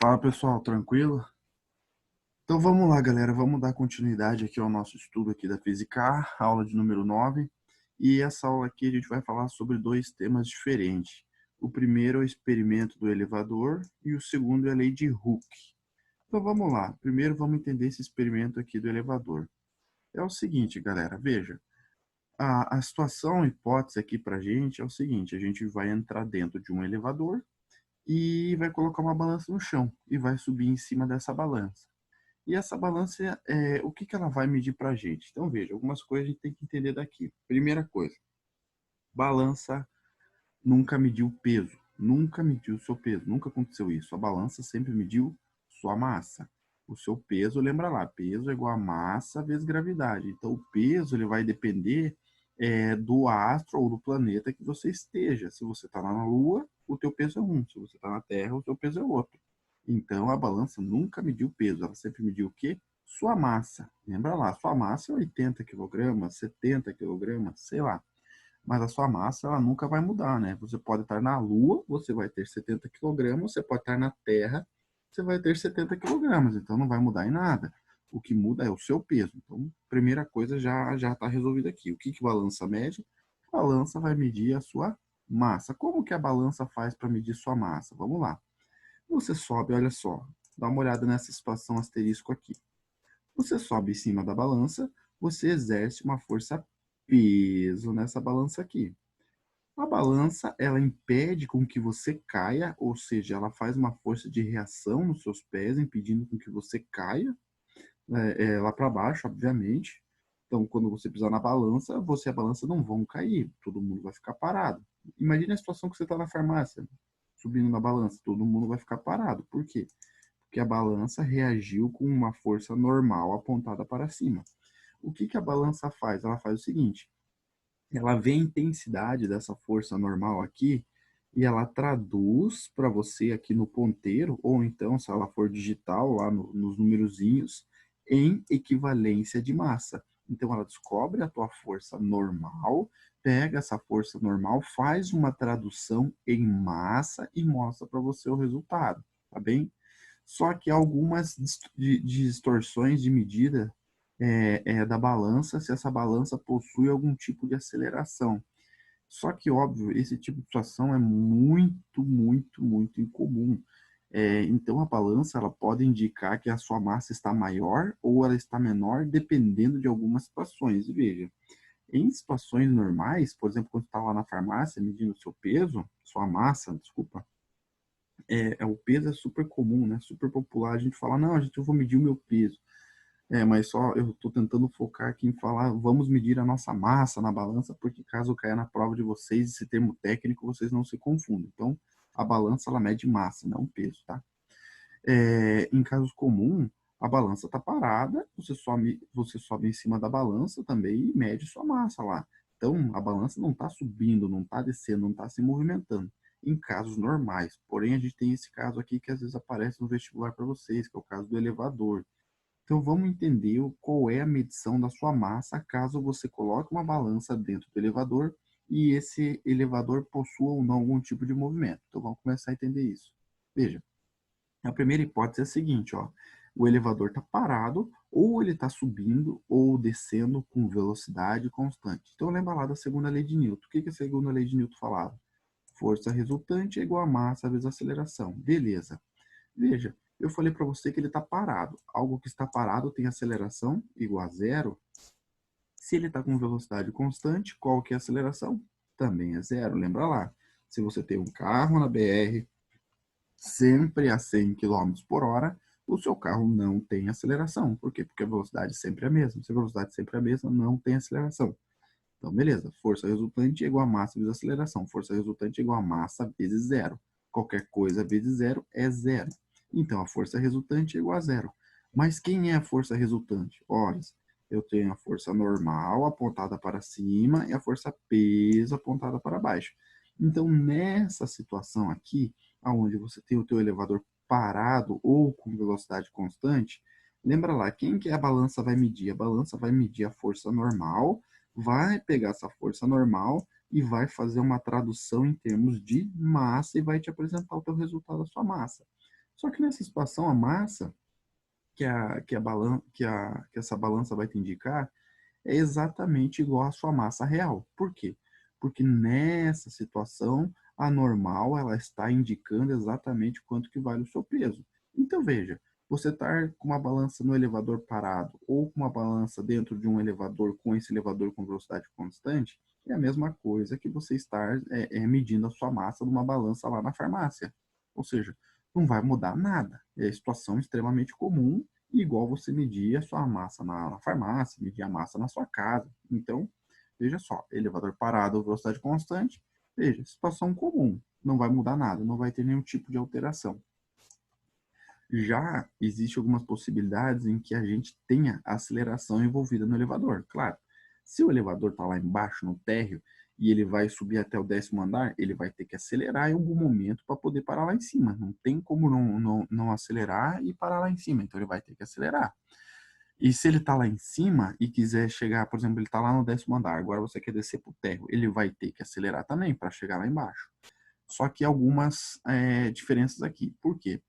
Fala pessoal, tranquilo? Então vamos lá, galera, vamos dar continuidade aqui ao nosso estudo aqui da Física A, aula de número 9. E essa aula aqui a gente vai falar sobre dois temas diferentes. O primeiro é o experimento do elevador e o segundo é a lei de Hooke. Então vamos lá, primeiro vamos entender esse experimento aqui do elevador. É o seguinte, galera, veja, a situação, a hipótese aqui pra gente é o seguinte: a gente vai entrar dentro de um elevador e vai colocar uma balança no chão e vai subir em cima dessa balança. E essa balança, o que que ela vai medir para a gente? Então, veja, algumas coisas a gente tem que entender daqui. Primeira coisa, balança nunca mediu peso, nunca mediu o seu peso, nunca aconteceu isso. A balança sempre mediu sua massa. O seu peso, lembra lá, peso é igual a massa vezes gravidade. Então, o peso ele vai depender do astro ou do planeta que você esteja. Se você está na Lua, o teu peso é um. Se você está na Terra, o teu peso é outro. Então, a balança nunca mediu peso, ela sempre mediu o quê? Sua massa. Lembra lá, sua massa é 80 quilogramas, 70 quilogramas, sei lá. Mas a sua massa, ela nunca vai mudar, né? Você pode estar na Lua, você vai ter 70 quilogramas, você pode estar na Terra, você vai ter 70 quilogramas, então não vai mudar em nada. O que muda é o seu peso. Então, primeira coisa já está resolvida aqui. O que que balança mede? A balança vai medir a sua massa. Como que a balança faz para medir sua massa? Vamos lá. Você sobe, olha só, dá uma olhada nessa situação asterisco aqui. Você sobe em cima da balança, você exerce uma força peso nessa balança aqui. A balança, ela impede com que você caia, ou seja, ela faz uma força de reação nos seus pés, impedindo com que você caia lá para baixo, obviamente. Então, quando você pisar na balança, você e a balança não vão cair, todo mundo vai ficar parado. Imagine a situação que você está na farmácia, subindo na balança, todo mundo vai ficar parado. Por quê? Porque a balança reagiu com uma força normal apontada para cima. O que que a balança faz? Ela faz o seguinte: ela vê a intensidade dessa força normal aqui e ela traduz para você aqui no ponteiro, ou então, se ela for digital, lá nos numerozinhos, em equivalência de massa. Então, ela descobre a tua força normal, pega essa força normal, faz uma tradução em massa e mostra para você o resultado, tá bem? Só que há algumas distorções de medida da balança, se essa balança possui algum tipo de aceleração. Só que, óbvio, esse tipo de situação é muito incomum. Então, a balança ela pode indicar que a sua massa está maior ou ela está menor, dependendo de algumas situações. E veja, em situações normais, por exemplo, quando você está lá na farmácia medindo o seu peso, sua massa, desculpa, o peso é super comum, né? Super popular. A gente fala, não, gente, eu vou medir o meu peso. Mas só eu estou tentando focar aqui em falar, vamos medir a nossa massa na balança, porque caso caia na prova de vocês, esse termo técnico, vocês não se confundem. Então, a balança, ela mede massa, não peso, tá? Em casos comuns, a balança está parada, você sobe em cima da balança também e mede sua massa lá. Então, a balança não está subindo, não está descendo, não está se movimentando. Em casos normais. Porém, a gente tem esse caso aqui que às vezes aparece no vestibular para vocês, que é o caso do elevador. Então vamos entender qual é a medição da sua massa caso você coloque uma balança dentro do elevador e esse elevador possua ou não algum tipo de movimento. Então vamos começar a entender isso. Veja, a primeira hipótese é a seguinte, ó, o elevador está parado ou ele está subindo ou descendo com velocidade constante. Então lembra lá da segunda lei de Newton. O que que a segunda lei de Newton falava? Força resultante é igual a massa vezes aceleração. Beleza. Veja, eu falei para você que ele está parado. Algo que está parado tem aceleração igual a zero. Se ele está com velocidade constante, qual que é a aceleração? Também é zero. Lembra lá. Se você tem um carro na BR sempre a 100 km por hora, o seu carro não tem aceleração. Por quê? Porque a velocidade sempre é a mesma. Se a velocidade sempre é a mesma, não tem aceleração. Então, beleza. Força resultante é igual a massa vezes aceleração. Força resultante é igual a massa vezes zero. Qualquer coisa vezes zero é zero. Então, a força resultante é igual a zero. Mas quem é a força resultante? Ora, eu tenho a força normal apontada para cima e a força peso apontada para baixo. Então, nessa situação aqui, onde você tem o teu elevador parado ou com velocidade constante, lembra lá, quem que a balança vai medir? A balança vai medir a força normal, vai pegar essa força normal e vai fazer uma tradução em termos de massa e vai te apresentar o teu resultado da sua massa. Só que nessa situação, a massa que essa balança vai te indicar é exatamente igual à sua massa real. Por quê? Porque nessa situação, a normal ela está indicando exatamente quanto que vale o seu peso. Então veja, você estar com uma balança no elevador parado ou com uma balança dentro de um elevador com esse elevador com velocidade constante é a mesma coisa que você estar medindo a sua massa numa balança lá na farmácia. Ou seja, não vai mudar nada. É situação extremamente comum, igual você medir a sua massa na farmácia, medir a massa na sua casa. Então, veja só, elevador parado, velocidade constante, veja, situação comum, não vai mudar nada, não vai ter nenhum tipo de alteração. Já existe algumas possibilidades em que a gente tenha aceleração envolvida no elevador. Claro, se o elevador está lá embaixo, no térreo, e ele vai subir até o 10º andar, ele vai ter que acelerar em algum momento para poder parar lá em cima. Não tem como não acelerar e parar lá em cima, então ele vai ter que acelerar. E se ele está lá em cima e quiser chegar, por exemplo, ele está lá no 10º andar, agora você quer descer para o térreo, ele vai ter que acelerar também para chegar lá embaixo. Só que algumas diferenças aqui. Por quê?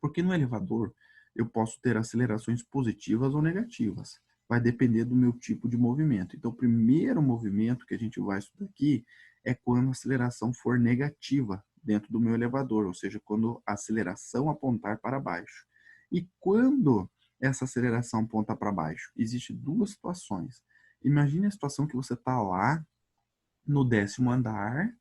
Porque no elevador eu posso ter acelerações positivas ou negativas. Vai depender do meu tipo de movimento. Então, o primeiro movimento que a gente vai estudar aqui é quando a aceleração for negativa dentro do meu elevador, ou seja, quando a aceleração apontar para baixo. E quando essa aceleração aponta para baixo? Existem duas situações. Imagine a situação que você está lá no 10º andar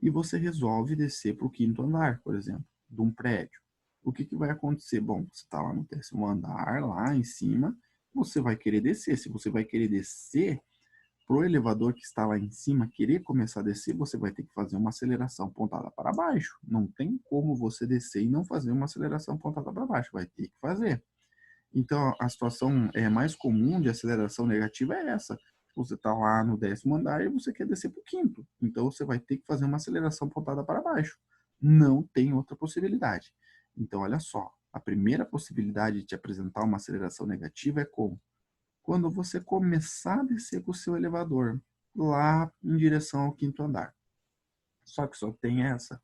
e você resolve descer para o 5º andar, por exemplo, de um prédio. O que, que vai acontecer? Bom, você está lá no 10º andar, lá em cima, você vai querer descer. Se você vai querer descer, para o elevador que está lá em cima querer começar a descer, você vai ter que fazer uma aceleração apontada para baixo. Não tem como você descer e não fazer uma aceleração apontada para baixo. Vai ter que fazer. Então, a situação mais comum de aceleração negativa é essa. Você está lá no 10º andar e você quer descer para o 5º. Então, você vai ter que fazer uma aceleração apontada para baixo. Não tem outra possibilidade. Então, olha só. A primeira possibilidade de te apresentar uma aceleração negativa é como? Quando você começar a descer com o seu elevador lá em direção ao 5º andar. Só que só tem essa?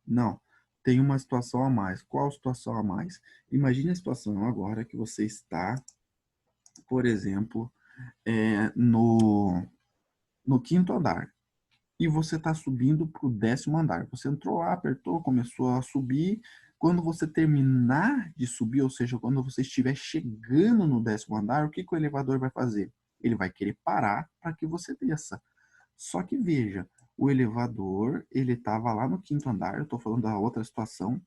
Não. Tem uma situação a mais. Qual situação a mais? Imagine a situação agora que você está, por exemplo, no 5º andar e você está subindo para o 10º andar. Você entrou lá, apertou, começou a subir. Quando você terminar de subir, ou seja, quando você estiver chegando no 10º andar, o que, que o elevador vai fazer? Ele vai querer parar para que você desça. Só que veja, o elevador, ele estava lá no 5º andar, eu estou falando da outra situação,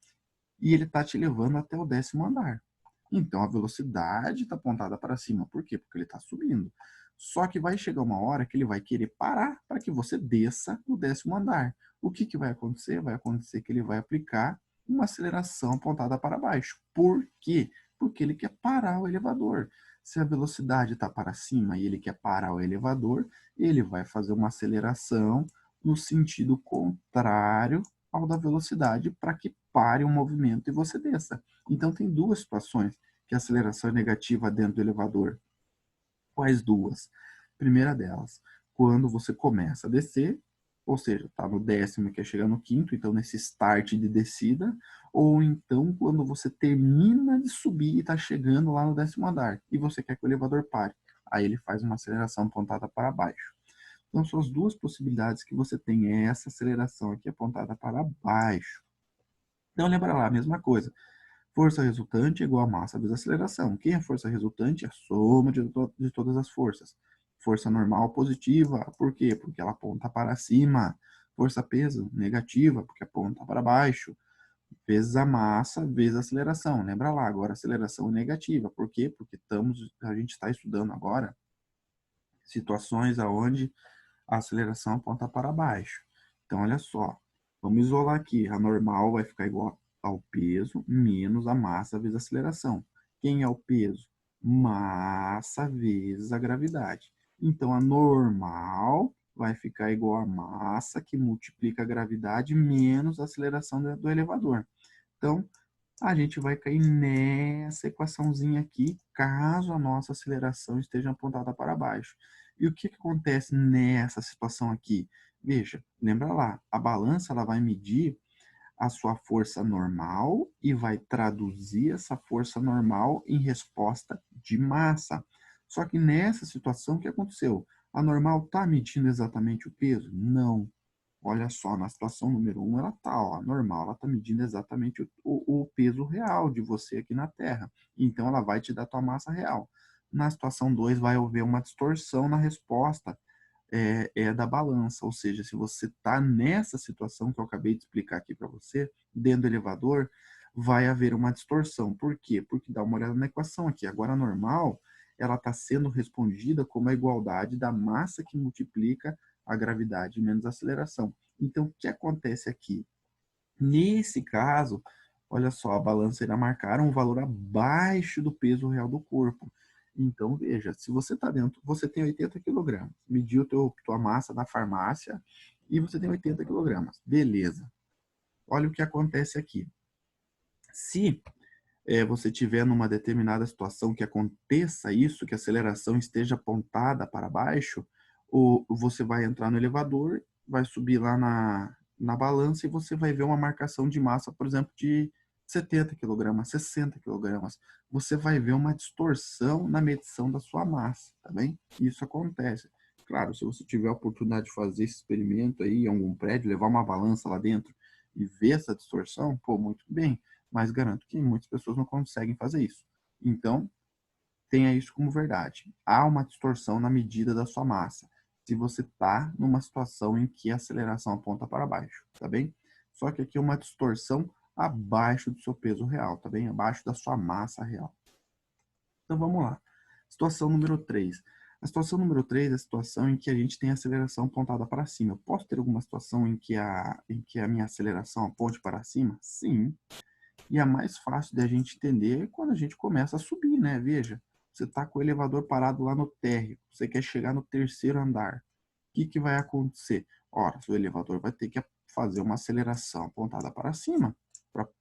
e ele está te levando até o 10º andar. Então a velocidade está apontada para cima. Por quê? Porque ele está subindo. Só que vai chegar uma hora que ele vai querer parar para que você desça no 10º andar. O que, que vai acontecer? Vai acontecer que ele vai aplicar uma aceleração apontada para baixo. Por quê? Porque ele quer parar o elevador. Se a velocidade está para cima e ele quer parar o elevador, ele vai fazer uma aceleração no sentido contrário ao da velocidade para que pare o movimento e você desça. Então tem duas situações que a aceleração é negativa dentro do elevador. Quais duas? Primeira delas, quando você começa a descer, ou seja, está no 10º e quer chegar no 5º, então nesse start de descida, ou então quando você termina de subir e está chegando lá no 10º andar e você quer que o elevador pare. Aí ele faz uma aceleração apontada para baixo. Então são as duas possibilidades que você tem, é essa aceleração aqui apontada para baixo. Então lembra lá, a mesma coisa. Força resultante é igual a massa vezes aceleração. Quem é força resultante? É a soma de todas as forças. Força normal positiva, por quê? Porque ela aponta para cima. Força peso negativa, porque aponta para baixo. Vezes a massa, vezes a aceleração. Lembra lá, agora a aceleração é negativa. Por quê? Porque a gente está estudando agora situações onde a aceleração aponta para baixo. Então, olha só. Vamos isolar aqui. A normal vai ficar igual ao peso menos a massa vezes a aceleração. Quem é o peso? Massa vezes a gravidade. Então, a normal vai ficar igual a massa que multiplica a gravidade menos a aceleração do elevador. Então, a gente vai cair nessa equaçãozinha aqui, caso a nossa aceleração esteja apontada para baixo. E o que, que acontece nessa situação aqui? Veja, lembra lá, a balança ela vai medir a sua força normal e vai traduzir essa força normal em resposta de massa. Só que nessa situação, o que aconteceu? A normal está medindo exatamente o peso? Não. Olha só, na situação número 1, ela está, ó, normal, ela está medindo exatamente o peso real de você aqui na Terra. Então, ela vai te dar a tua massa real. Na situação 2, vai haver uma distorção na resposta da balança. Ou seja, se você está nessa situação que eu acabei de explicar aqui para você, dentro do elevador, vai haver uma distorção. Por quê? Porque dá uma olhada na equação aqui. Agora, a normal, ela está sendo respondida como a igualdade da massa que multiplica a gravidade menos a aceleração. Então, o que acontece aqui? Nesse caso, olha só, a balança irá marcar um valor abaixo do peso real do corpo. Então, veja, se você está dentro, você tem 80 quilogramas, mediu tua massa na farmácia e você tem 80 quilogramas. Beleza. Olha o que acontece aqui. Se você tiver numa determinada situação que aconteça isso, que a aceleração esteja apontada para baixo, ou você vai entrar no elevador, vai subir lá na balança e você vai ver uma marcação de massa, por exemplo, de 70 quilogramas, 60 quilogramas. Você vai ver uma distorção na medição da sua massa, tá bem? Isso acontece. Claro, se você tiver a oportunidade de fazer esse experimento aí em algum prédio, levar uma balança lá dentro e ver essa distorção, pô, muito bem, mas garanto que muitas pessoas não conseguem fazer isso. Então, tenha isso como verdade. Há uma distorção na medida da sua massa, se você está numa situação em que a aceleração aponta para baixo, tá bem? Só que aqui é uma distorção abaixo do seu peso real, tá bem? Abaixo da sua massa real. Então, vamos lá. Situação número 3. A situação número 3 é a situação em que a gente tem a aceleração apontada para cima. Eu posso ter alguma situação em que a minha aceleração aponte para cima? Sim. E a mais fácil da gente entender é quando a gente começa a subir, né? Veja, você está com o elevador parado lá no térreo, você quer chegar no terceiro andar. O que vai acontecer? Ora, o elevador vai ter que fazer uma aceleração apontada para cima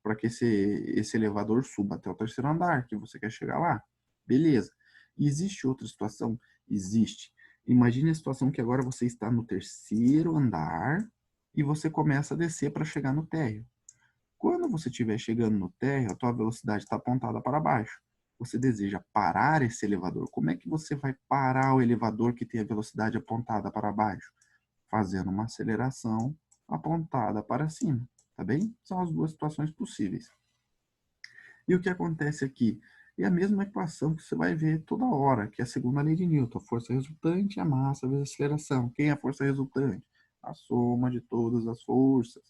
para que esse elevador suba até o terceiro andar, que você quer chegar lá. Beleza. E existe outra situação? Existe. Imagine a situação que agora você está no terceiro andar e você começa a descer para chegar no térreo. Quando você estiver chegando no térreo, a tua velocidade está apontada para baixo. Você deseja parar esse elevador. Como é que você vai parar o elevador que tem a velocidade apontada para baixo? Fazendo uma aceleração apontada para cima, tá bem? São as duas situações possíveis. E o que acontece aqui? É a mesma equação que você vai ver toda hora, que é a segunda lei de Newton. A força resultante é a massa vezes a aceleração. Quem é a força resultante? A soma de todas as forças.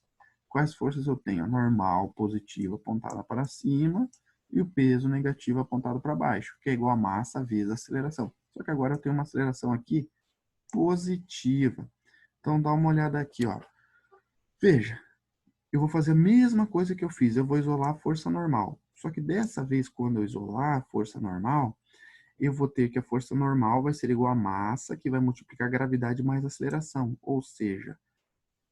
Quais forças eu tenho? A normal positiva apontada para cima e o peso negativo apontado para baixo, que é igual a massa vezes a aceleração. Só que agora eu tenho uma aceleração aqui positiva. Então dá uma olhada aqui, ó. Veja, eu vou fazer a mesma coisa que eu fiz, eu vou isolar a força normal. Só que dessa vez, quando eu isolar a força normal, eu vou ter que a força normal vai ser igual a massa, que vai multiplicar a gravidade mais a aceleração. Ou seja,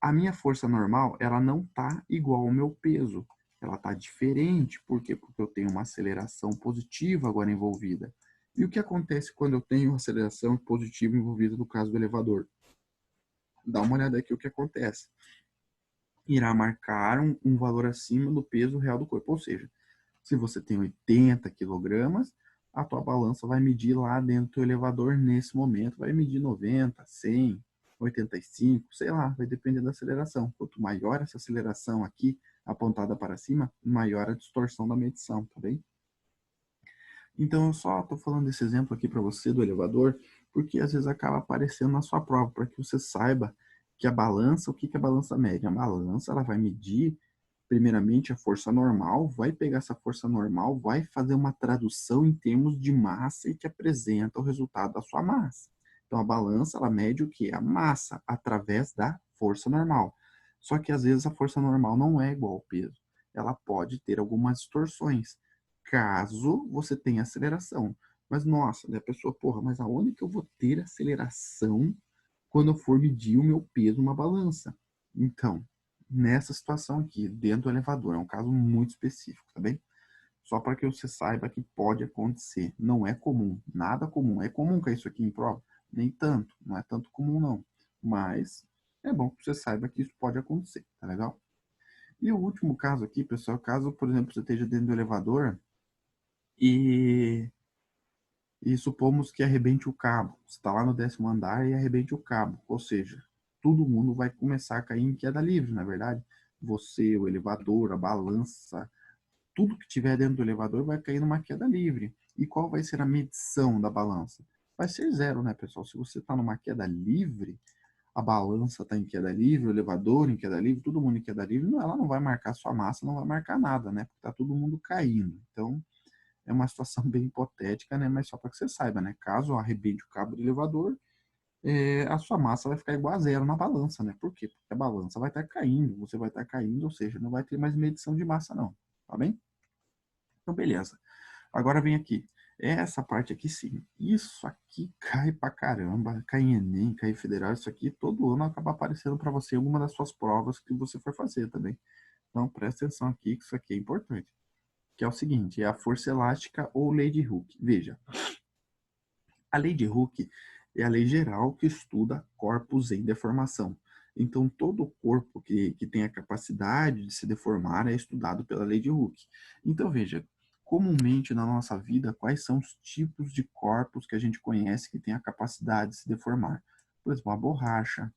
a minha força normal, ela não está igual ao meu peso. Ela está diferente. Por quê? Porque eu tenho uma aceleração positiva agora envolvida. E o que acontece quando eu tenho aceleração positiva envolvida no caso do elevador? Dá uma olhada aqui o que acontece. Irá marcar um valor acima do peso real do corpo. Ou seja, se você tem 80 quilogramas, a tua balança vai medir lá dentro do elevador nesse momento, vai medir 90, 100, 85, sei lá, vai depender da aceleração. Quanto maior essa aceleração aqui, apontada para cima, maior a distorção da medição, tá bem? Então, eu só estou falando desse exemplo aqui para você do elevador, porque às vezes acaba aparecendo na sua prova, para que você saiba que a balança, o que que a balança mede? A balança, ela vai medir, primeiramente, a força normal, vai pegar essa força normal, vai fazer uma tradução em termos de massa e te apresenta o resultado da sua massa. Então, a balança, ela mede o quê? A massa, através da força normal. Só que, às vezes, a força normal não é igual ao peso. Ela pode ter algumas distorções caso você tenha aceleração. Mas, nossa, né, a pessoa, porra, mas aonde que eu vou ter aceleração quando eu for medir o meu peso numa balança? Então, nessa situação aqui, dentro do elevador, é um caso muito específico, tá bem? Só para que você saiba que pode acontecer. Não é comum, nada comum. É comum cair isso aqui em prova? Nem tanto, não é tanto comum não. Mas é bom que você saiba que isso pode acontecer, tá legal? E o último caso aqui, pessoal, caso, por exemplo, você esteja dentro do elevador e, e supomos que arrebente o cabo. Você está lá no 10º andar e arrebente o cabo. Ou seja, todo mundo vai começar a cair em queda livre, na verdade. Você, o elevador, a balança, tudo que tiver dentro do elevador vai cair numa queda livre. E qual vai ser a medição da balança? Vai ser zero, né, pessoal? Se você está numa queda livre, a balança está em queda livre, o elevador em queda livre, todo mundo em queda livre, não, ela não vai marcar sua massa, não vai marcar nada, né? Porque está todo mundo caindo. Então, é uma situação bem hipotética, né? Mas só para que você saiba, né? Caso arrebente o cabo do elevador, a sua massa vai ficar igual a zero na balança, né? Por quê? Porque a balança vai estar caindo, você vai estar caindo, ou seja, não vai ter mais medição de massa, não. Tá bem? Então, beleza. Agora vem aqui. Essa parte aqui, sim. Isso aqui cai pra caramba. Cai em Enem, cai em Federal. Isso aqui todo ano acaba aparecendo para você em alguma das suas provas que você for fazer também. Então, presta atenção aqui, que isso aqui é importante. Que é o seguinte, é a força elástica ou lei de Hooke. Veja, a lei de Hooke é a lei geral que estuda corpos em deformação. Então, todo corpo que tem a capacidade de se deformar é estudado pela lei de Hooke. Então, veja, comumente na nossa vida, quais são os tipos de corpos que a gente conhece que tem a capacidade de se deformar? Por exemplo, uma borracha,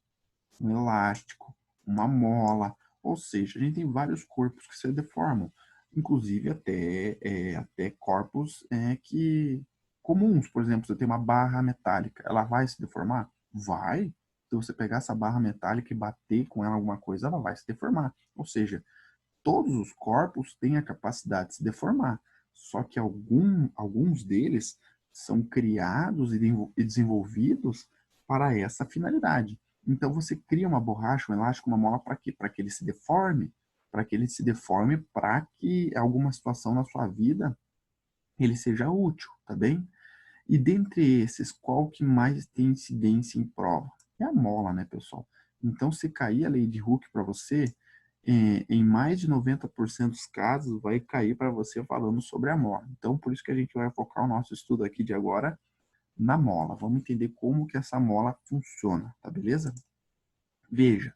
um elástico, uma mola. Ou seja, a gente tem vários corpos que se deformam, inclusive até corpos que comuns. Por exemplo, você tem uma barra metálica, ela vai se deformar? Vai. Se você pegar essa barra metálica e bater com ela alguma coisa, ela vai se deformar. Ou seja, todos os corpos têm a capacidade de se deformar, só que alguns deles são criados e desenvolvidos para essa finalidade. Então você cria uma borracha, um elástico, uma mola para quê? Para que ele se deforme, para que ele se deforme, para que alguma situação na sua vida ele seja útil, tá bem? E dentre esses, qual que mais tem incidência em prova? É a mola, né, pessoal? Então, se cair a lei de Hooke para você, em mais de 90% dos casos, vai cair para você falando sobre a mola. Então, por isso que a gente vai focar o nosso estudo aqui de agora na mola. Vamos entender como que essa mola funciona, tá beleza? Veja,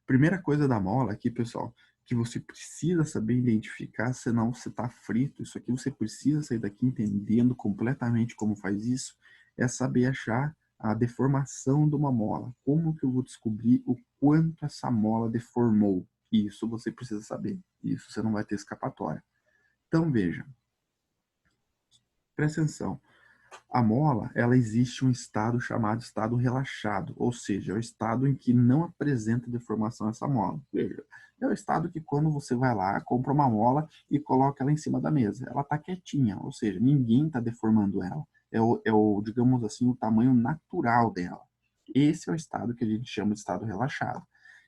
primeira coisa da mola aqui, pessoal, que você precisa saber identificar, senão você está frito. Isso aqui você precisa sair daqui entendendo completamente como faz isso, é saber achar a deformação de uma mola. Como que eu vou descobrir o quanto essa mola deformou? Isso você precisa saber. Isso você não vai ter escapatória. Então, veja, presta atenção. A mola, ela existe um estado chamado estado relaxado, ou seja, é o estado em que não apresenta deformação essa mola. Veja, é o estado que quando você vai lá, compra uma mola e coloca ela em cima da mesa, ela está quietinha, ou seja, ninguém está deformando ela. Digamos assim, o tamanho natural dela. Esse é o estado que a gente chama de estado relaxado.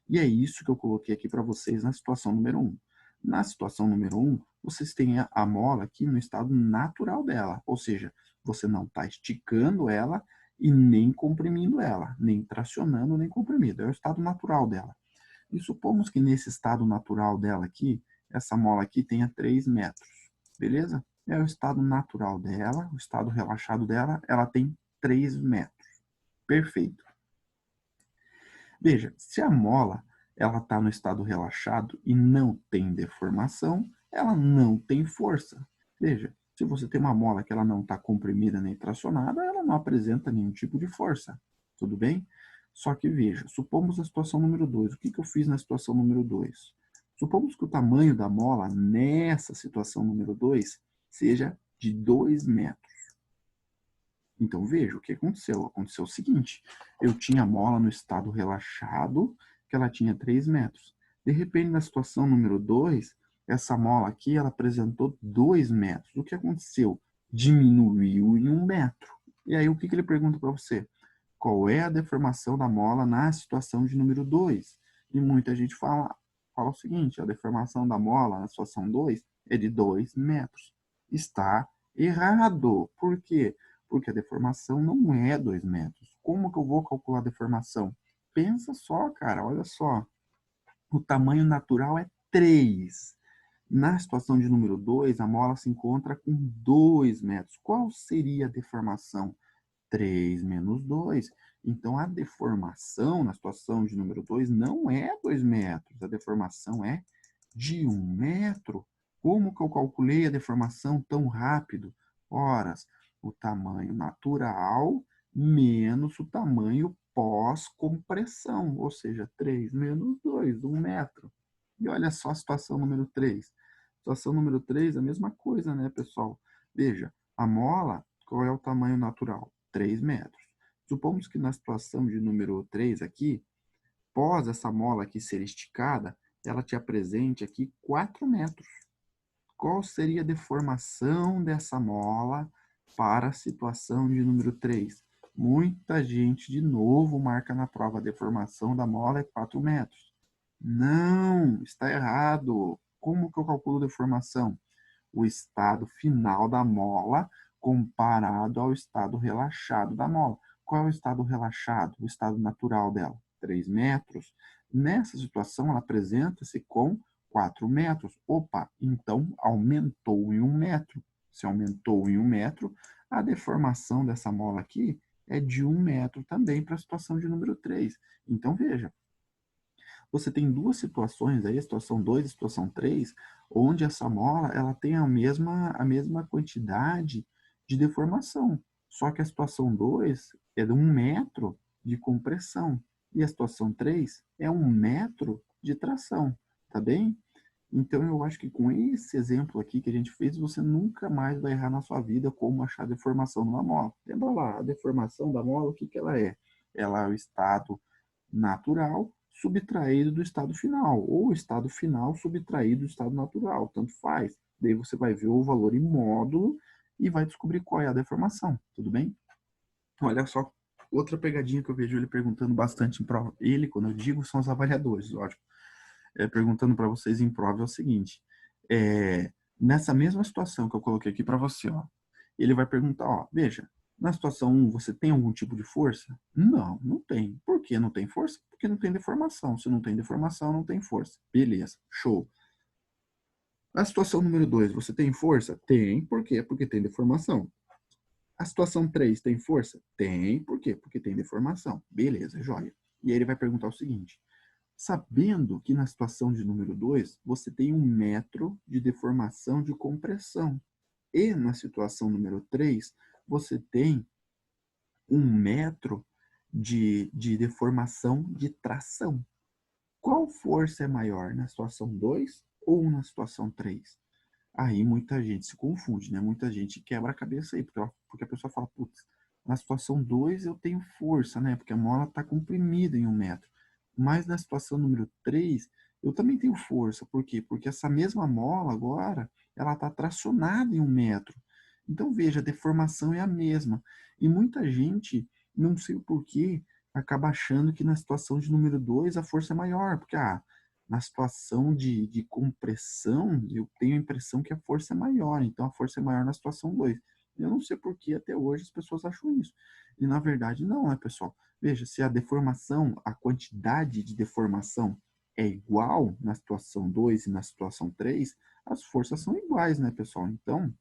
E é isso que eu coloquei aqui para vocês na situação número 1. Na situação número 1, vocês têm a mola aqui no estado natural dela, ou seja, você não está esticando ela e nem comprimindo ela, nem tracionando, nem comprimindo. É o estado natural dela. E supomos que nesse estado natural dela aqui, essa mola aqui tenha 3 metros, beleza? É o estado natural dela, o estado relaxado dela, ela tem 3 metros. Perfeito. Veja, se a mola ela está no estado relaxado e não tem deformação, ela não tem força. Veja, se você tem uma mola que ela não está comprimida nem tracionada, ela não apresenta nenhum tipo de força. Tudo bem? Só que veja, supomos a situação número 2. O que eu fiz na situação número 2? Supomos que o tamanho da mola nessa situação número 2 seja de 2 metros. Então, veja o que aconteceu. Aconteceu o seguinte: eu tinha a mola no estado relaxado, que ela tinha 3 metros. De repente, na situação número 2, essa mola aqui ela apresentou 2 metros. O que aconteceu? Diminuiu em 1 metro. E aí, o que ele pergunta para você? Qual é a deformação da mola na situação de número 2? E muita gente fala o seguinte: a deformação da mola na situação 2 é de 2 metros. Está errado. Por quê? Porque a deformação não é 2 metros. Como que eu vou calcular a deformação? Pensa só, cara, olha só. O tamanho natural é 3. Na situação de número 2, a mola se encontra com 2 metros. Qual seria a deformação? 3 menos 2. Então, a deformação na situação de número 2 não é 2 metros. A deformação é de 1 metro? Como que eu calculei a deformação tão rápido? Ora, o tamanho natural menos o tamanho pós-compressão, ou seja, 3 menos 2, 1 metro. E olha só a situação número 3. Situação número 3, a mesma coisa, né, pessoal? Veja, a mola, qual é o tamanho natural? 3 metros. Supomos que na situação de número 3 aqui, após essa mola aqui ser esticada, ela te apresente aqui 4 metros. Qual seria a deformação dessa mola para a situação de número 3? Muita gente, de novo, marca na prova a deformação da mola é 4 metros. Não, está errado. Como que eu calculo a deformação? O estado final da mola comparado ao estado relaxado da mola. Qual é o estado relaxado? O estado natural dela? 3 metros. Nessa situação, ela apresenta-se com 4 metros. Opa, então aumentou em 1 metro. Se aumentou em 1 metro, a deformação dessa mola aqui é de 1 metro também para a situação de número 3. Então, veja, você tem duas situações aí, a situação 2 e a situação 3, onde essa mola ela tem a mesma quantidade de deformação. Só que a situação 2 é de 1 metro de compressão e a situação 3 é 1 metro de tração, tá bem? Então eu acho que com esse exemplo aqui que a gente fez, você nunca mais vai errar na sua vida como achar deformação numa mola. Lembra lá, a deformação da mola, o que que ela é? Ela é o estado natural subtraído do estado final, ou o estado final subtraído do estado natural, tanto faz. Daí você vai ver o valor em módulo e vai descobrir qual é a deformação, tudo bem? Olha só, outra pegadinha que eu vejo ele perguntando bastante em prova. Ele, quando eu digo, são os avaliadores, lógico. Perguntando para vocês em prova é o seguinte, nessa mesma situação que eu coloquei aqui para você, ó, ele vai perguntar, ó, veja, na situação 1, você tem algum tipo de força? Não, não tem. Por que não tem força? Porque não tem deformação. Se não tem deformação, não tem força. Beleza, show. Na situação número 2, você tem força? Tem. Por quê? Porque tem deformação. A situação 3 tem força? Tem. Por quê? Porque tem deformação. Beleza, joia. E aí ele vai perguntar o seguinte, sabendo que na situação de número 2, você tem 1 metro de deformação de compressão. E na situação número 3, você tem 1 metro de deformação de tração. Qual força é maior, na situação 2 ou na situação 3? Aí muita gente se confunde, né? Muita gente quebra a cabeça aí, porque a pessoa fala, putz, na situação 2 eu tenho força, né? Porque a mola está comprimida em 1 metro. Mas na situação número 3, eu também tenho força. Por quê? Porque essa mesma mola agora, ela está tracionada em 1 metro. Então, veja, a deformação é a mesma. E muita gente, não sei o porquê, acaba achando que na situação de número 2 a força é maior. Porque, na situação de compressão, eu tenho a impressão que a força é maior. Então, a força é maior na situação 2. Eu não sei por que até hoje as pessoas acham isso. E, na verdade, não, né, pessoal? Veja, se a deformação, a quantidade de deformação é igual na situação 2 e na situação 3, as forças são iguais, né, pessoal? Então,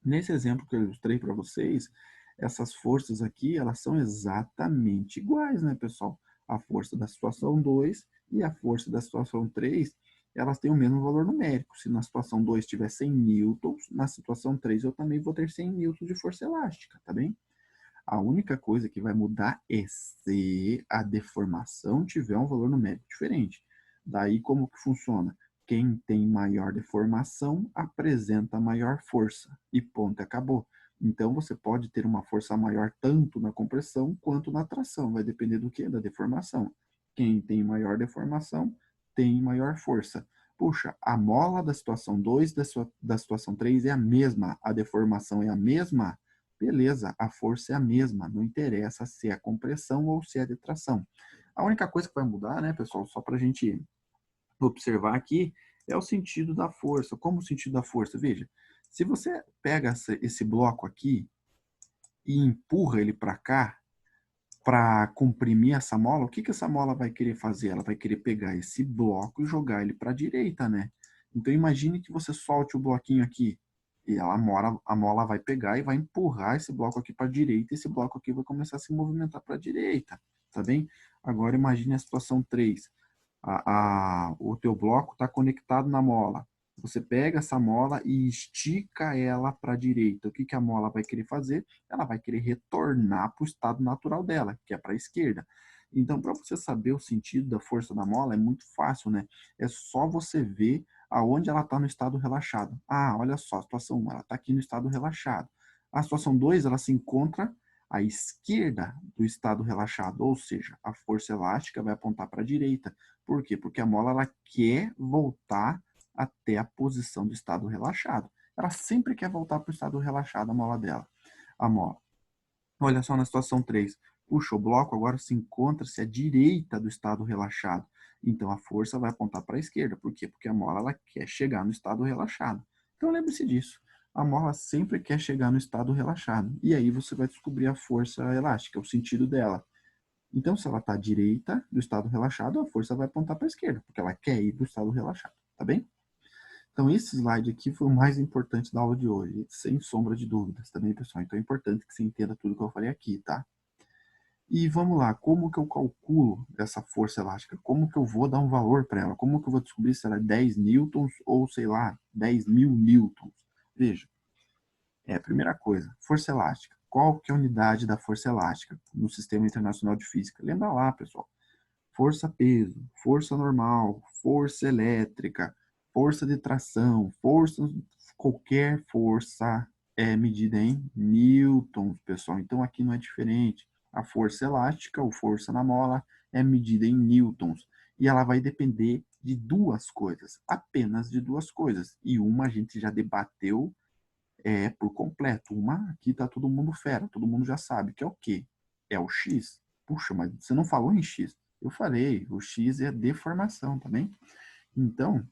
nesse exemplo que eu ilustrei para vocês, essas forças aqui, elas são exatamente iguais, né, pessoal? A força da situação 2 e a força da situação 3, elas têm o mesmo valor numérico. Se na situação 2 tiver 100 newtons, na situação 3 eu também vou ter 100 newtons de força elástica, tá bem? A única coisa que vai mudar é se a deformação tiver um valor numérico diferente. Daí como que funciona? Quem tem maior deformação apresenta maior força e ponto, acabou. Então você pode ter uma força maior tanto na compressão quanto na tração, vai depender do que? Da deformação. Quem tem maior deformação tem maior força. Puxa, a mola da situação 2 da situação 3 é a mesma, a deformação é a mesma, beleza, a força é a mesma, não interessa se é compressão ou se é detração. A única coisa que vai mudar, né, pessoal, só para a gente observar aqui, é o sentido da força. Como o sentido da força? Veja, se você pega esse bloco aqui e empurra ele para cá, para comprimir essa mola, o que que essa mola vai querer fazer? Ela vai querer pegar esse bloco e jogar ele para a direita, né? Então imagine que você solte o bloquinho aqui e a mola vai pegar e vai empurrar esse bloco aqui para a direita e esse bloco aqui vai começar a se movimentar para a direita, tá bem? Agora imagine a situação 3. O teu bloco está conectado na mola. Você pega essa mola e estica ela para a direita. O que, que a mola vai querer fazer? Ela vai querer retornar para o estado natural dela, que é para a esquerda. Então, para você saber o sentido da força da mola, é muito fácil, né? É só você ver aonde ela está no estado relaxado. Ah, olha só, a situação 1, ela está aqui no estado relaxado. A situação 2, ela se encontra à esquerda do estado relaxado, ou seja, a força elástica vai apontar para a direita. Por quê? Porque a mola ela quer voltar até a posição do estado relaxado. Ela sempre quer voltar para o estado relaxado, a mola dela. A mola. Olha só na situação 3. Puxa, o bloco agora se encontra-se à direita do estado relaxado. Então a força vai apontar para a esquerda. Por quê? Porque a mola ela quer chegar no estado relaxado. Então lembre-se disso. A mola sempre quer chegar no estado relaxado. E aí você vai descobrir a força elástica, o sentido dela. Então, se ela está à direita do estado relaxado, a força vai apontar para a esquerda, porque ela quer ir para o estado relaxado, tá bem? Então, esse slide aqui foi o mais importante da aula de hoje, sem sombra de dúvidas, tá bem, pessoal? Então, é importante que você entenda tudo que eu falei aqui, tá? E vamos lá, como que eu calculo essa força elástica? Como que eu vou dar um valor para ela? Como que eu vou descobrir se ela é 10 newtons ou, sei lá, 10.000 newtons? Veja, primeira coisa, força elástica. Qual que é a unidade da força elástica no Sistema Internacional de Física? Lembra lá, pessoal. Força-peso, força normal, força elétrica, força de tração, qualquer força é medida em newtons, pessoal. Então aqui não é diferente. A força elástica, ou força na mola, é medida em newtons. E ela vai depender de duas coisas, apenas de duas coisas. E uma a gente já debateu por completo. Uma aqui tá todo mundo fera, todo mundo já sabe, que é o quê? É o X. Puxa, mas você não falou em X. Eu falei, o X é a deformação, tá bem? Então,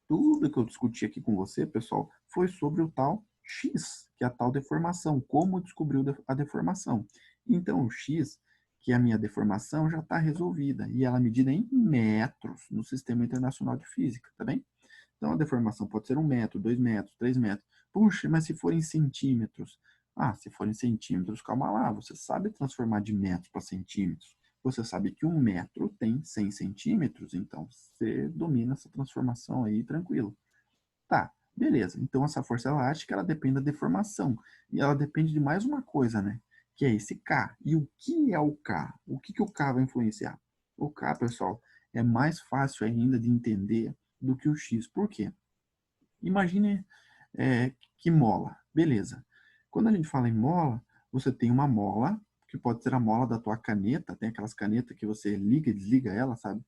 tudo que eu discuti aqui com você, pessoal, foi sobre o tal X, que é a tal deformação, como descobriu a deformação. Então, o X, que é a minha deformação, já está resolvida, e ela é medida em metros no Sistema Internacional de Física, tá bem? Então, a deformação pode ser 1 metro, 2 metros, 3 metros. Puxa, mas se for em centímetros? Ah, se for em centímetros, calma lá, você sabe transformar de metros para centímetros. Você sabe que 1 metro tem 100 centímetros, então você domina essa transformação aí tranquilo. Tá, beleza. Então, essa força elástica, ela depende da deformação. E ela depende de mais uma coisa, né? Que é esse K. E o que é o K? O que, que o K vai influenciar? O K, pessoal, é mais fácil ainda de entender do que o X. Por quê? Imagine que mola. Beleza. Quando a gente fala em mola, você tem uma mola, que pode ser a mola da tua caneta, tem aquelas canetas que você liga e desliga ela, sabe?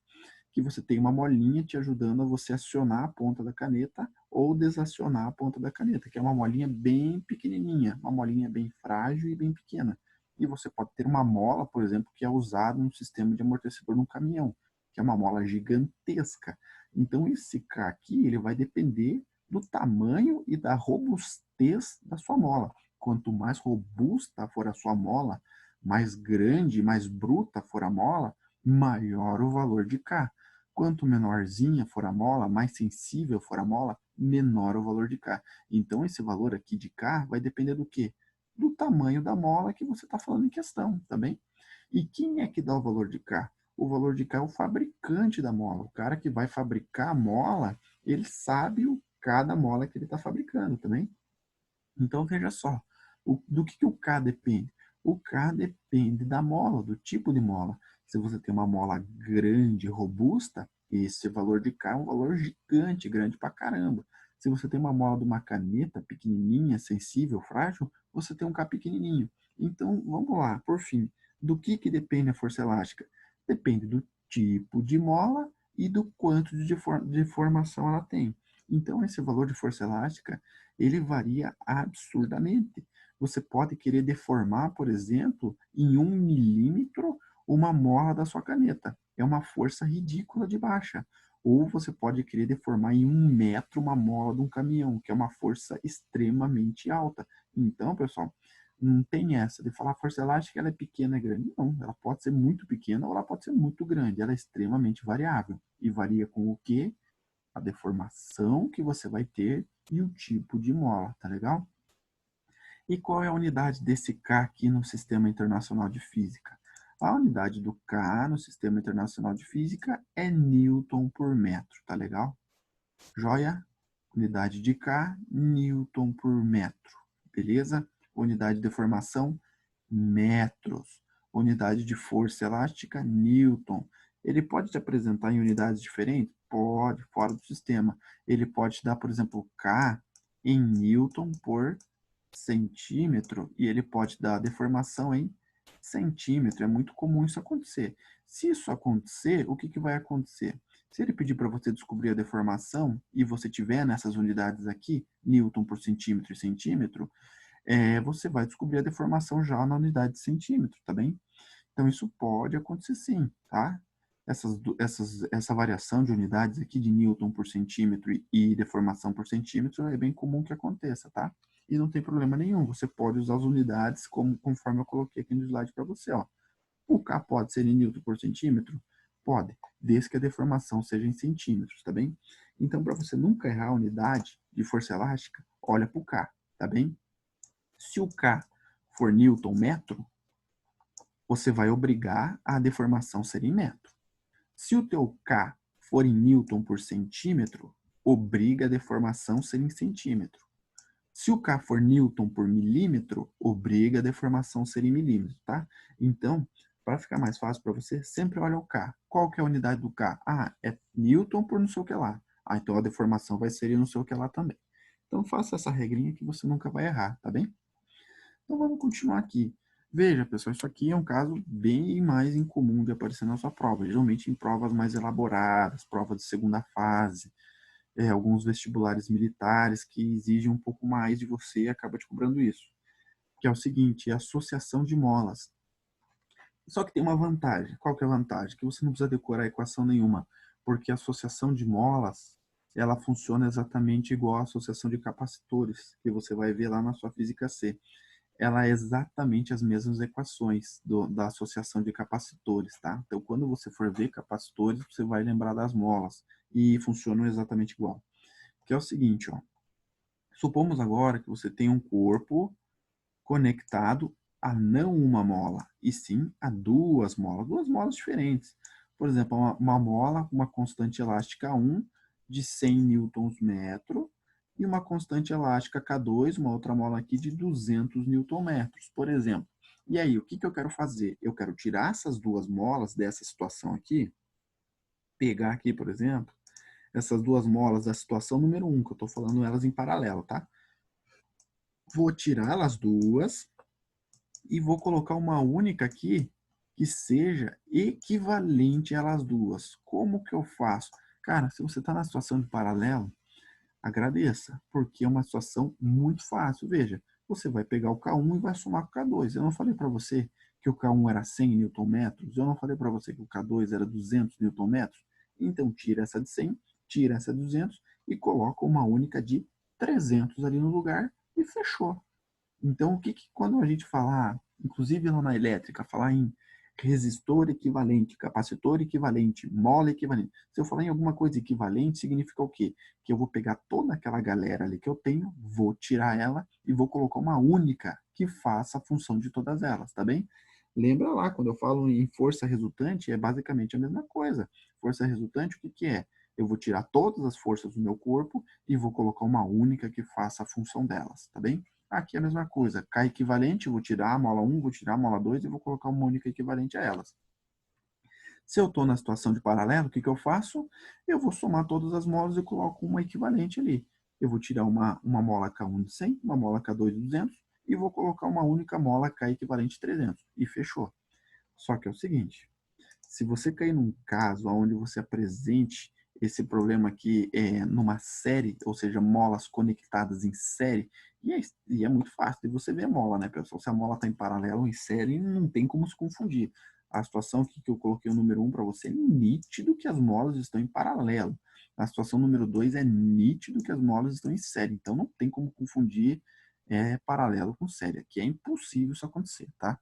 Que você tem uma molinha te ajudando a você acionar a ponta da caneta ou desacionar a ponta da caneta, que é uma molinha bem pequenininha, uma molinha bem frágil e bem pequena. E você pode ter uma mola, por exemplo, que é usada no sistema de amortecedor num caminhão, que é uma mola gigantesca. Então, esse K aqui, ele vai depender do tamanho e da robustez da sua mola. Quanto mais robusta for a sua mola, mais grande, mais bruta for a mola, maior o valor de K. Quanto menorzinha for a mola, mais sensível for a mola, menor o valor de K. Então, esse valor aqui de K vai depender do quê? Do tamanho da mola que você está falando em questão, tá bem? E quem é que dá o valor de K? O valor de K é o fabricante da mola. O cara que vai fabricar a mola, ele sabe o K da mola que ele está fabricando, tá bem? Então, veja só, do que o K depende? O K depende da mola, do tipo de mola. Se você tem uma mola grande, robusta, esse valor de K é um valor gigante, grande pra caramba. Se você tem uma mola de uma caneta pequenininha, sensível, frágil, você tem um K pequenininho. Então, vamos lá, por fim, do que depende a força elástica? Depende do tipo de mola e do quanto de deformação ela tem. Então, esse valor de força elástica ele varia absurdamente. Você pode querer deformar, por exemplo, em 1 milímetro uma mola da sua caneta. É uma força ridícula de baixa. Ou você pode querer deformar em 1 metro uma mola de um caminhão, que é uma força extremamente alta. Então, pessoal, não tem essa de falar força elástica, ela é pequena, é grande. Não, ela pode ser muito pequena ou ela pode ser muito grande. Ela é extremamente variável. E varia com o quê? A deformação que você vai ter e o tipo de mola, tá legal? E qual é a unidade desse K aqui no Sistema Internacional de Física? A unidade do K no Sistema Internacional de Física é Newton por metro, tá legal? Joia? Unidade de K, Newton por metro, beleza? Unidade de deformação, metros. Unidade de força elástica, Newton. Ele pode te apresentar em unidades diferentes? Pode, fora do sistema. Ele pode te dar, por exemplo, K em Newton por centímetro e ele pode dar a deformação em centímetro. É muito comum isso acontecer. Se isso acontecer, o que, que vai acontecer? Se ele pedir para você descobrir a deformação e você tiver nessas unidades aqui, Newton por centímetro e centímetro, você vai descobrir a deformação já na unidade de centímetro, tá bem? Então, isso pode acontecer sim, tá? Essa variação de unidades aqui de Newton por centímetro e deformação por centímetro é bem comum que aconteça, tá? E não tem problema nenhum, você pode usar as unidades conforme eu coloquei aqui no slide para você, ó. O K pode ser em Newton por centímetro? Pode, desde que a deformação seja em centímetros, tá bem? Então, para você nunca errar a unidade de força elástica, olha para o K, tá bem? Se o K for Newton metro, você vai obrigar a deformação ser em metro. Se o teu K for em Newton por centímetro, obriga a deformação ser em centímetro. Se o K for Newton por milímetro, obriga a deformação ser em milímetro, tá? Então, para ficar mais fácil para você, sempre olha o K. Qual que é a unidade do K? Ah, é Newton por não sei o que lá. Ah, então a deformação vai ser em não sei o que lá também. Então, faça essa regrinha que você nunca vai errar, tá bem? Então vamos continuar aqui. Veja, pessoal, isso aqui é um caso bem mais incomum de aparecer na sua prova. Geralmente em provas mais elaboradas, provas de segunda fase, alguns vestibulares militares que exigem um pouco mais de você e acaba te cobrando isso. Que é o seguinte, a associação de molas. Só que tem uma vantagem. Qual que é a vantagem? Que você não precisa decorar equação nenhuma, porque a associação de molas, ela funciona exatamente igual a associação de capacitores, que você vai ver lá na sua física C. Ela é exatamente as mesmas equações da associação de capacitores, tá? Então, quando você for ver capacitores, você vai lembrar das molas e funcionam exatamente igual. Que é o seguinte, ó. Supomos agora que você tem um corpo conectado a não uma mola, e sim a duas molas diferentes. Por exemplo, uma mola com uma constante elástica 1 de 100 newtons metro e uma constante elástica K2, uma outra mola aqui de 200 newton metros, por exemplo. E aí, o que, que eu quero fazer? Eu quero tirar essas duas molas dessa situação aqui, pegar aqui, por exemplo, essas duas molas da situação número 1, que eu estou falando elas em paralelo, tá? Vou tirar elas duas e vou colocar uma única aqui que seja equivalente a elas duas. Como que eu faço? Cara, se você está na situação de paralelo, agradeça, porque é uma situação muito fácil. Veja, você vai pegar o K1 e vai somar com o K2. Eu não falei para você que o K1 era 100 Nm? Eu não falei para você que o K2 era 200 Nm? Então, tira essa de 100, tira essa de 200 e coloca uma única de 300 ali no lugar e fechou. Então, quando a gente falar, inclusive lá na elétrica, falar em resistor equivalente, capacitor equivalente, mola equivalente, se eu falar em alguma coisa equivalente, significa o quê? Que eu vou pegar toda aquela galera ali que eu tenho, vou tirar ela e vou colocar uma única que faça a função de todas elas, tá bem? Lembra lá, quando eu falo em força resultante, é basicamente a mesma coisa. Força resultante, o que que é? Eu vou tirar todas as forças do meu corpo e vou colocar uma única que faça a função delas, tá bem? Aqui é a mesma coisa. K equivalente, eu vou tirar a mola 1, vou tirar a mola 2 e vou colocar uma única equivalente a elas. Se eu estou na situação de paralelo, o que, que eu faço? Eu vou somar todas as molas e coloco uma equivalente ali. Eu vou tirar uma mola K1 de 100, uma mola K2 de 200 e vou colocar uma única mola K equivalente de 300. E fechou. Só que é o seguinte, se você cair num caso onde você apresente esse problema aqui numa série, ou seja, molas conectadas em série, e é muito fácil de você ver mola, né, pessoal? Se a mola está em paralelo ou em série, não tem como se confundir. A situação aqui que eu coloquei o número 1 para você é nítido que as molas estão em paralelo. A situação número 2 é nítido que as molas estão em série. Então não tem como confundir paralelo com série. Aqui é impossível isso acontecer, tá?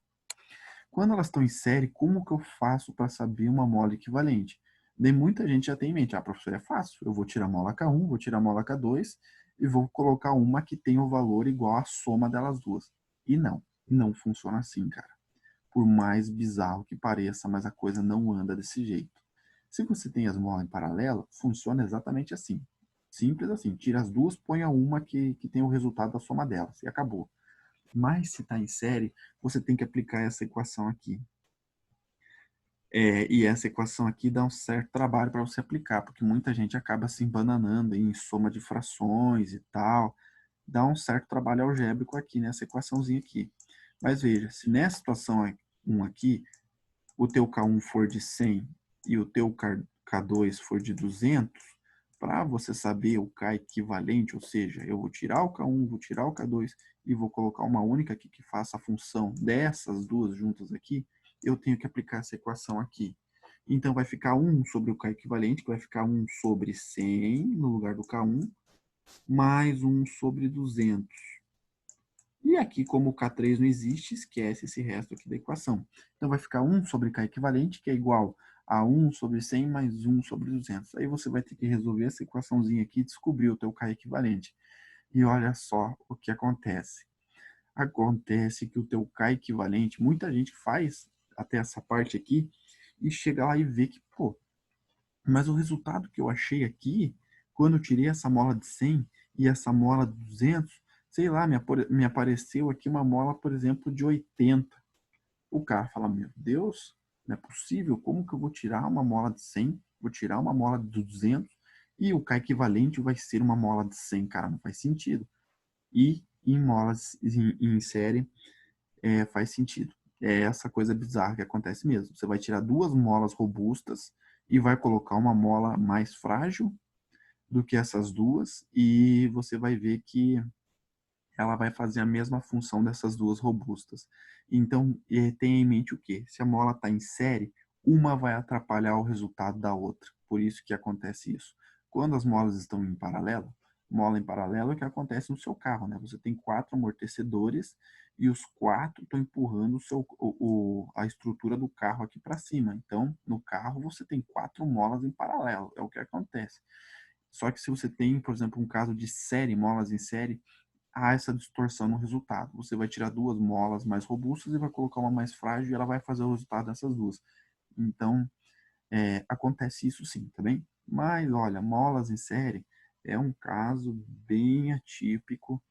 Quando elas estão em série, como que eu faço para saber uma mola equivalente? Daí muita gente já tem em mente, professor, é fácil. Eu vou tirar a mola K1, vou tirar a mola K2 e vou colocar uma que tem o valor igual à soma delas duas. E não funciona assim, cara. por mais bizarro que pareça, mas a coisa não anda desse jeito. Se você tem as molas em paralelo, funciona exatamente assim. Simples assim, tira as duas, põe a uma que tem o resultado da soma delas, e acabou. Mas se está em série, você tem que aplicar essa equação aqui. E essa equação aqui dá um certo trabalho para você aplicar, porque muita gente acaba se embananando em soma de frações e tal. Dá um certo trabalho algébrico aqui nessa equaçãozinha aqui. Mas veja, se nessa situação 1 aqui, o teu K1 for de 100 e o teu K2 for de 200, para você saber o K equivalente, ou seja, eu vou tirar o K1, vou tirar o K2 e vou colocar uma única aqui que faça a função dessas duas juntas aqui, eu tenho que aplicar essa equação aqui. Então, vai ficar 1 sobre o K equivalente, que vai ficar 1 sobre 100 no lugar do K1, mais 1 sobre 200. E aqui, como o K3 não existe, esquece esse resto aqui da equação. Então, vai ficar 1 sobre K equivalente, que é igual a 1 sobre 100 mais 1 sobre 200. Aí você vai ter que resolver essa equaçãozinha aqui e descobrir o teu K equivalente. E olha só o que acontece. Acontece que o teu K equivalente, muita gente faz até essa parte aqui e chega lá e vê que, pô, mas o resultado que eu achei aqui, quando eu tirei essa mola de 100 e essa mola de 200, sei lá, me apareceu aqui uma mola, por exemplo, de 80. O cara fala, meu Deus, não é possível, como que eu vou tirar uma mola de 100, vou tirar uma mola de 200 e o K equivalente vai ser uma mola de 100, cara, não faz sentido. E em molas em série faz sentido. É essa coisa bizarra que acontece mesmo. Você vai tirar duas molas robustas e vai colocar uma mola mais frágil do que essas duas e você vai ver que ela vai fazer a mesma função dessas duas robustas. Então, tenha em mente o quê? Se a mola está em série, uma vai atrapalhar o resultado da outra. Por isso que acontece isso. Quando as molas estão em paralelo, mola em paralelo é o que acontece no seu carro, né? Você tem 4 amortecedores e os 4 estão empurrando a estrutura do carro aqui para cima. Então, no carro você tem 4 molas em paralelo, é o que acontece. Só que se você tem, por exemplo, um caso de série, molas em série, há essa distorção no resultado. Você vai tirar duas molas mais robustas e vai colocar uma mais frágil e ela vai fazer o resultado dessas duas. Então, acontece isso sim, tá bem? Mas, olha, molas em série é um caso bem atípico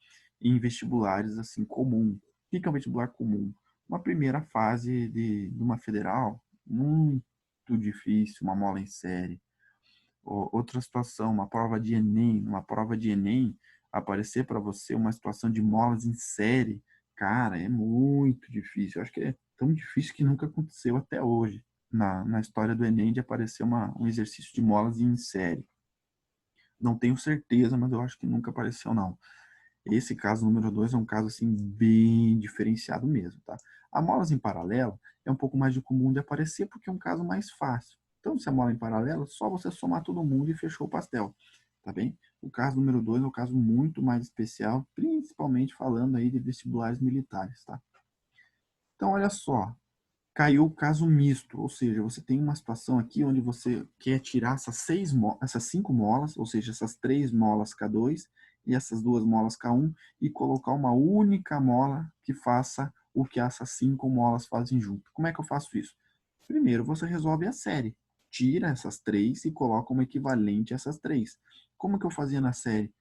em vestibulares assim comum. O que é um vestibular comum? Uma primeira fase de uma federal, muito difícil, uma mola em série. Outra situação, uma prova de Enem, aparecer para você uma situação de molas em série, cara, é muito difícil. Eu acho que é tão difícil que nunca aconteceu até hoje na história do Enem de aparecer um exercício de molas em série. Não tenho certeza, mas eu acho que nunca apareceu, não. Esse caso número 2 é um caso assim bem diferenciado mesmo, tá? A molas em paralelo é um pouco mais de comum de aparecer porque é um caso mais fácil. Então, se a mola é em paralelo, é só você somar todo mundo e fechou o pastel, tá bem? O caso número 2 é um caso muito mais especial, principalmente falando aí de vestibulares militares, tá? Então, olha só, caiu o caso misto, ou seja, você tem uma situação aqui onde você quer tirar essas 5 molas, ou seja, essas 3 molas K2 e essas 2 molas K1 e colocar uma única mola que faça o que essas 5 molas fazem junto. Como é que eu faço isso? Primeiro, você resolve a série. Tira essas 3 e coloca uma equivalente a essas 3. Como que eu fazia na série?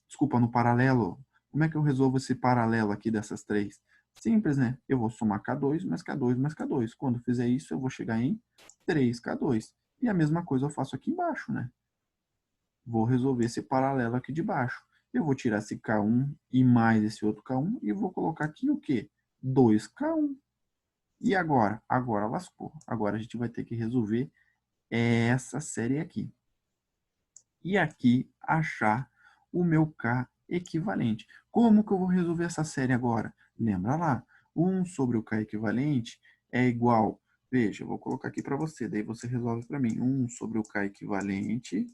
Desculpa, no paralelo. Como é que eu resolvo esse paralelo aqui dessas 3? Simples, né? Eu vou somar K2 mais K2 mais K2. Quando fizer isso, eu vou chegar em 3K2. E a mesma coisa eu faço aqui embaixo, né? Vou resolver esse paralelo aqui de baixo. Eu vou tirar esse K1 e mais esse outro K1 e vou colocar aqui o quê? 2K1. E agora? Agora lascou. Agora a gente vai ter que resolver essa série aqui. E aqui achar o meu K equivalente. Como que eu vou resolver essa série agora? Lembra lá, 1 sobre o K equivalente é igual, veja, eu vou colocar aqui para você, daí você resolve para mim. 1 sobre o K equivalente,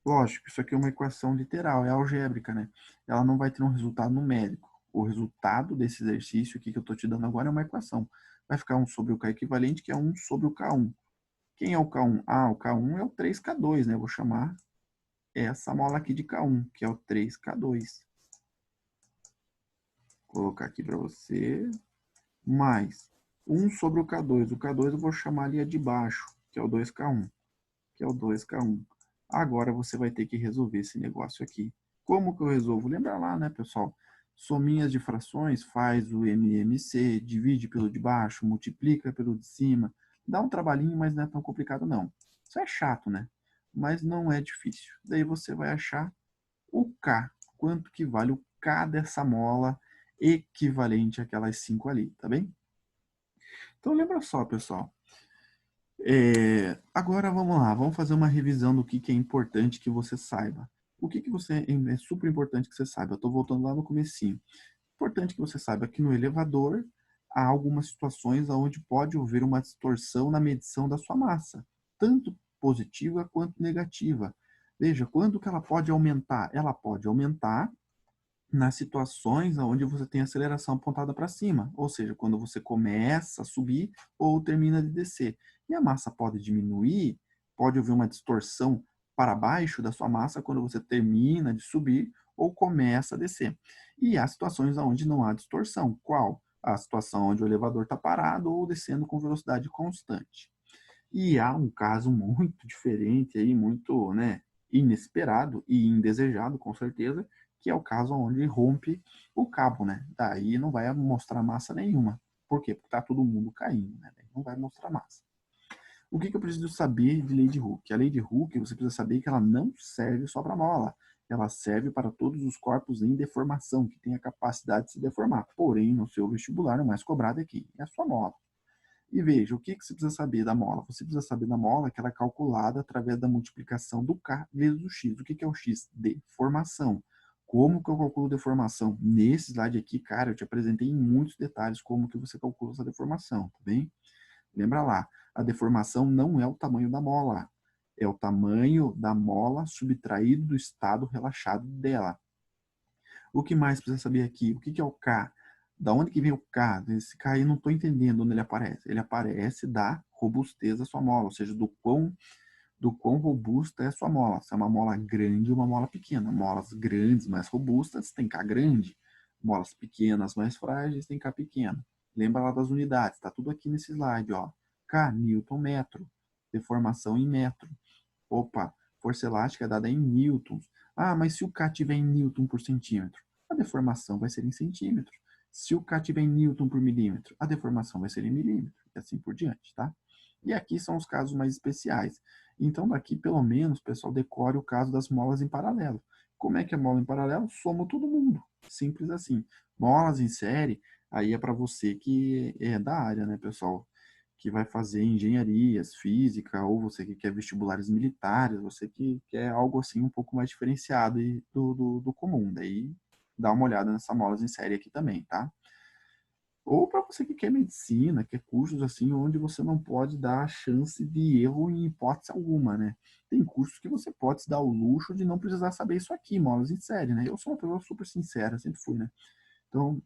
lógico, isso aqui é uma equação literal, é algébrica, né? Ela não vai ter um resultado numérico. O resultado desse exercício aqui que eu estou te dando agora é uma equação. Vai ficar 1 sobre o K equivalente, que é 1 sobre o K1. Quem é o K1? Ah, o K1 é o 3K2, né? Eu vou chamar essa mola aqui de K1, que é o 3K2. colocar aqui para você, mais 1 sobre o K2. O K2 eu vou chamar ali a de baixo, que é o 2K1. Que é o 2K1. Agora você vai ter que resolver esse negócio aqui. Como que eu resolvo? Lembra lá, né, pessoal? Sominhas de frações, faz o MMC, divide pelo de baixo, multiplica pelo de cima. Dá um trabalhinho, mas não é tão complicado, não. Isso é chato, né? Mas não é difícil. Daí você vai achar o K. Quanto que vale o K dessa mola equivalente àquelas 5 ali, tá bem? Então lembra só, pessoal. Agora vamos lá, vamos fazer uma revisão do que é importante que você saiba. O que você é super importante que você saiba? Eu estou voltando lá no comecinho. Importante que você saiba que no elevador há algumas situações onde pode haver uma distorção na medição da sua massa, tanto positiva quanto negativa. Veja, quando que ela pode aumentar? Ela pode aumentar nas situações onde você tem aceleração apontada para cima, ou seja, quando você começa a subir ou termina de descer. E a massa pode diminuir, pode haver uma distorção para baixo da sua massa quando você termina de subir ou começa a descer. E há situações onde não há distorção. Qual? A situação onde o elevador está parado ou descendo com velocidade constante. E há um caso muito diferente aí, muito, né, inesperado e indesejado, com certeza, que é o caso onde rompe o cabo, né? Daí não vai mostrar massa nenhuma. Por quê? Porque tá todo mundo caindo, né? Não vai mostrar massa. O que eu preciso saber de lei de Hooke? A lei de Hooke, você precisa saber que ela não serve só para mola. Ela serve para todos os corpos em deformação, que têm a capacidade de se deformar. Porém, no seu vestibular, o mais cobrado aqui é a sua mola. E veja, o que você precisa saber da mola? Você precisa saber da mola que ela é calculada através da multiplicação do K vezes o X. O que é o X? Deformação. Como que eu calculo deformação? Nesse slide aqui, cara, eu te apresentei em muitos detalhes como que você calcula essa deformação, tá bem? Lembra lá, a deformação não é o tamanho da mola, é o tamanho da mola subtraído do estado relaxado dela. O que mais precisa saber aqui? O que é o K? Da onde que vem o K? Esse K aí eu não estou entendendo onde ele aparece. Ele aparece da robustez da sua mola, ou seja, do quão robusta é a sua mola. Se é uma mola grande ou uma mola pequena. Molas grandes, mais robustas, tem K grande. Molas pequenas, mais frágeis, tem K pequeno. Lembra lá das unidades, está tudo aqui nesse slide, ó. K, Newton, metro. Deformação em metro. Opa, força elástica é dada em newtons. Ah, mas se o K tiver em newton por centímetro, a deformação vai ser em centímetros. Se o K tiver em newton por milímetro, a deformação vai ser em milímetro, e assim por diante, tá? E aqui são os casos mais especiais. Então, daqui, pelo menos, pessoal, decore o caso das molas em paralelo. Como é que é mola em paralelo? Somo todo mundo. Simples assim. Molas em série, aí é para você que é da área, né, pessoal? Que vai fazer engenharias, física, ou você que quer vestibulares militares, você que quer algo assim um pouco mais diferenciado do comum. Daí dá uma olhada nessa molas em série aqui também, tá? Ou para você que quer medicina, quer cursos assim, onde você não pode dar a chance de erro em hipótese alguma, né? Tem cursos que você pode se dar o luxo de não precisar saber isso aqui, molas em série, né? Eu sou uma pessoa super sincera, sempre fui, né? Então,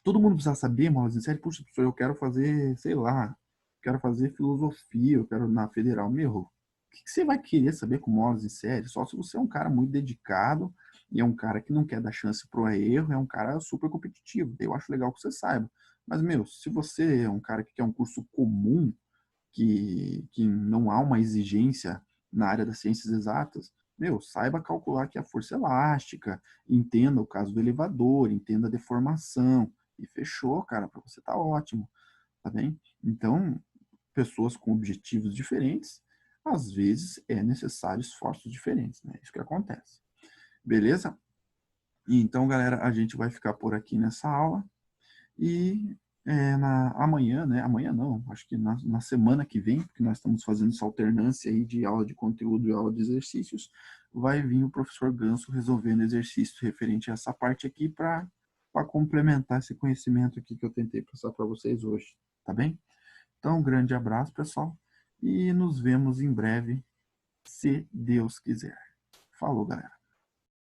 todo mundo precisa saber, molas em série, puxa, professor, eu quero fazer, sei lá, quero fazer filosofia, eu quero na federal. Meu, o que você vai querer saber com molas em série? Só se você é um cara muito dedicado e é um cara que não quer dar chance pro erro, é um cara super competitivo. Eu acho legal que você saiba. Mas, meu, se você é um cara que quer um curso comum, que não há uma exigência na área das ciências exatas, meu, saiba calcular que a força elástica, entenda o caso do elevador, entenda a deformação, e fechou, cara, para você tá ótimo, tá bem? Então, pessoas com objetivos diferentes, às vezes é necessário esforços diferentes, né? Isso que acontece. Beleza? Então, galera, a gente vai ficar por aqui nessa aula. E amanhã, né? Amanhã não, acho que na semana que vem, porque nós estamos fazendo essa alternância aí de aula de conteúdo e aula de exercícios, vai vir o professor Ganso resolvendo exercícios referente a essa parte aqui para complementar esse conhecimento aqui que eu tentei passar para vocês hoje, tá bem? Então, um grande abraço, pessoal, e nos vemos em breve, se Deus quiser. Falou, galera.